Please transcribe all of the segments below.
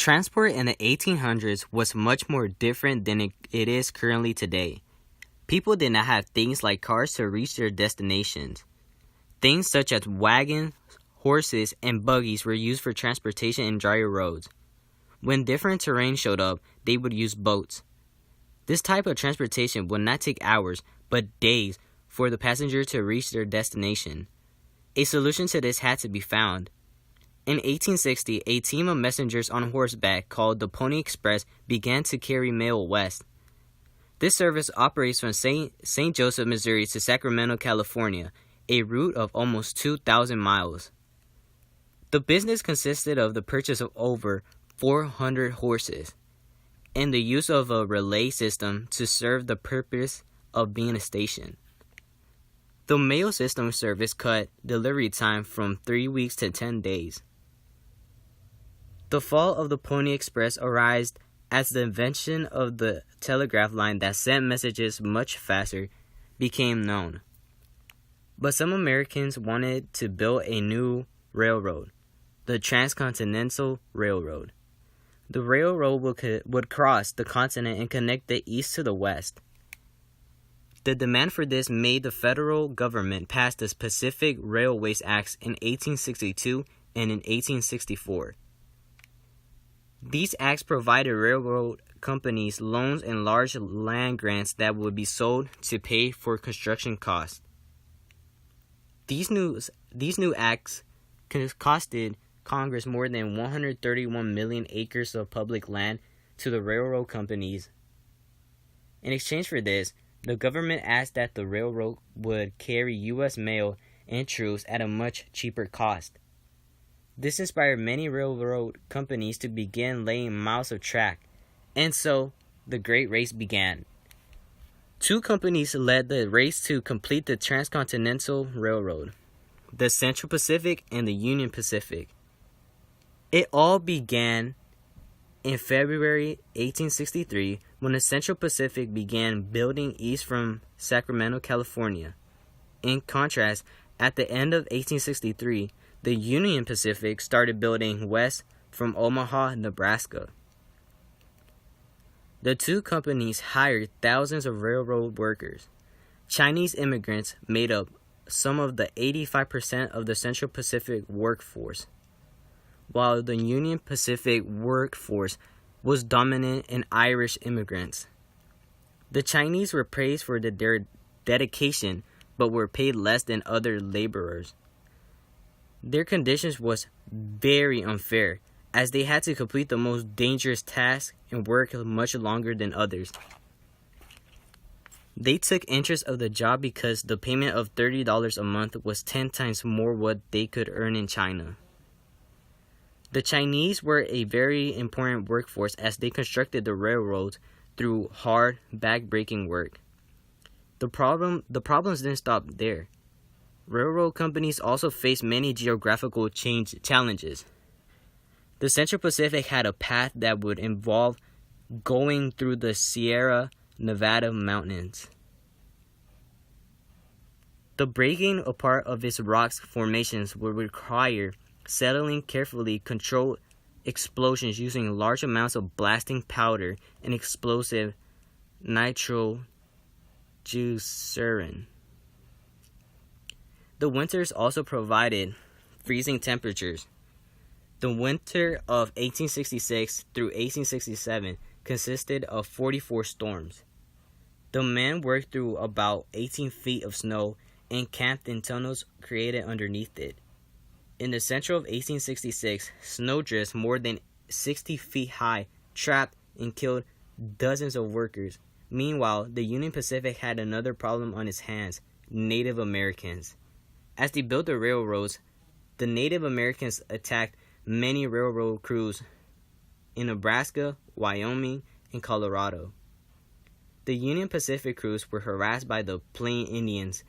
Transport in the 1800s was much more different than it is currently today. People did not have things like cars to reach their destinations. Things such as wagons, horses, and buggies were used for transportation in drier roads. When different terrain showed up, they would use boats. This type of transportation would not take hours, but days for the passenger to reach their destination. A solution to this had to be found. In 1860, a team of messengers on horseback called the Pony Express began to carry mail west. This service operates from St. Joseph, Missouri to Sacramento, California, a route of almost 2,000 miles. The business consisted of the purchase of over 400 horses and the use of a relay system to serve the purpose of being a station. The mail system service cut delivery time from 3 weeks to 10 days. The fall of the Pony Express arose as the invention of the telegraph line that sent messages much faster became known. But some Americans wanted to build a new railroad, the Transcontinental Railroad. The railroad would cross the continent and connect the east to the west. The demand for this made the federal government pass the Pacific Railways Acts in 1862 and in 1864. These acts provided railroad companies loans and large land grants that would be sold to pay for construction costs. These new acts costed Congress more than 131 million acres of public land to the railroad companies. In exchange for this, the government asked that the railroad would carry U.S. mail and troops at a much cheaper cost. This inspired many railroad companies to begin laying miles of track, and so the Great Race began. Two companies led the race to complete the Transcontinental Railroad, the Central Pacific and the Union Pacific. It all began in February 1863 when the Central Pacific began building east from Sacramento, California. In contrast, at the end of 1863, the Union Pacific started building west from Omaha, Nebraska. The two companies hired thousands of railroad workers. Chinese immigrants made up some of the 85% of the Central Pacific workforce, while the Union Pacific workforce was dominant in Irish immigrants. The Chinese were praised for their dedication, but were paid less than other laborers. Their conditions was very unfair, as they had to complete the most dangerous tasks and work much longer than others. They took interest of the job because the payment of $30 a month was 10 times more what they could earn in China. The Chinese were a very important workforce as they constructed the railroads through hard, back-breaking work. The problems didn't stop there. Railroad companies also faced many geographical challenges. The Central Pacific had a path that would involve going through the Sierra Nevada mountains. The breaking apart of its rock formations would require settling carefully controlled explosions using large amounts of blasting powder and explosive nitroglycerin. The winters also provided freezing temperatures. The winter of 1866 through 1867 consisted of 44 storms. The men worked through about 18 feet of snow and camped in tunnels created underneath it. In the center of 1866, snowdrifts more than 60 feet high trapped and killed dozens of workers. Meanwhile, the Union Pacific had another problem on its hands: Native Americans. As they built the railroads, the Native Americans attacked many railroad crews in Nebraska, Wyoming, and Colorado. The Union Pacific crews were harassed by the Plain Indians,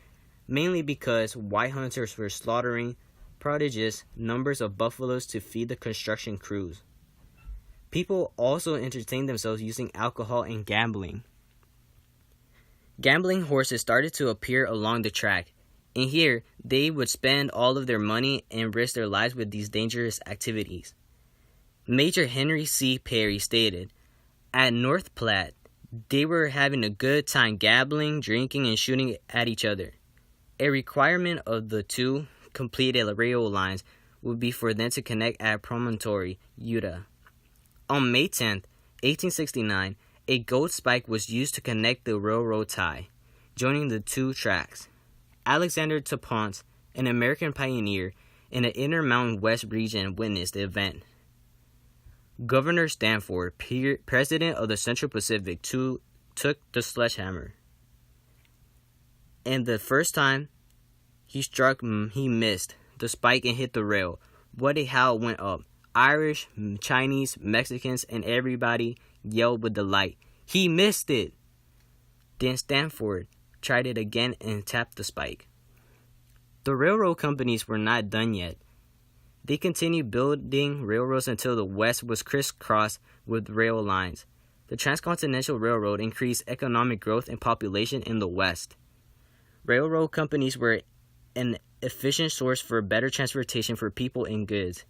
mainly because white hunters were slaughtering prodigious numbers of buffaloes to feed the construction crews. People also entertained themselves using alcohol and gambling. Gambling horses started to appear along the track, and here they would spend all of their money and risk their lives with these dangerous activities. Major Henry C. Perry stated, "At North Platte, they were having a good time gambling, drinking, and shooting at each other. A requirement of the two completed rail lines would be for them to connect at Promontory, Utah." On May 10, 1869, a gold spike was used to connect the railroad tie, joining the two tracks. Alexander Tapont, an American pioneer in the Intermountain West region, witnessed the event. Governor Stanford, president of the Central Pacific, took the sledgehammer. And the first time he struck, he missed the spike and hit the rail. What a howl went up. Irish, Chinese, Mexicans, and everybody yelled with delight. He missed it! Then Stanford tried it again and tapped the spike. The railroad companies were not done yet. They continued building railroads until the West was crisscrossed with rail lines. The Transcontinental Railroad increased economic growth and population in the West. Railroad companies were an efficient source for better transportation for people and goods.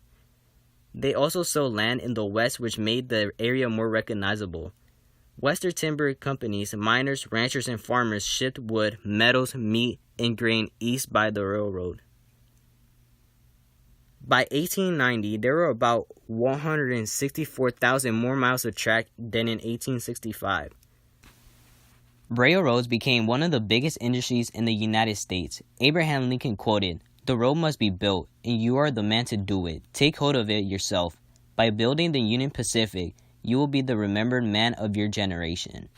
They also sold land in the West, which made the area more recognizable. Western timber companies, miners, ranchers, and farmers shipped wood, metals, meat, and grain east by the railroad. By 1890, there were about 164,000 more miles of track than in 1865. Railroads became one of the biggest industries in the United States. Abraham Lincoln quoted, "The road must be built, and you are the man to do it. Take hold of it yourself. By building the Union Pacific, you will be the remembered man of your generation."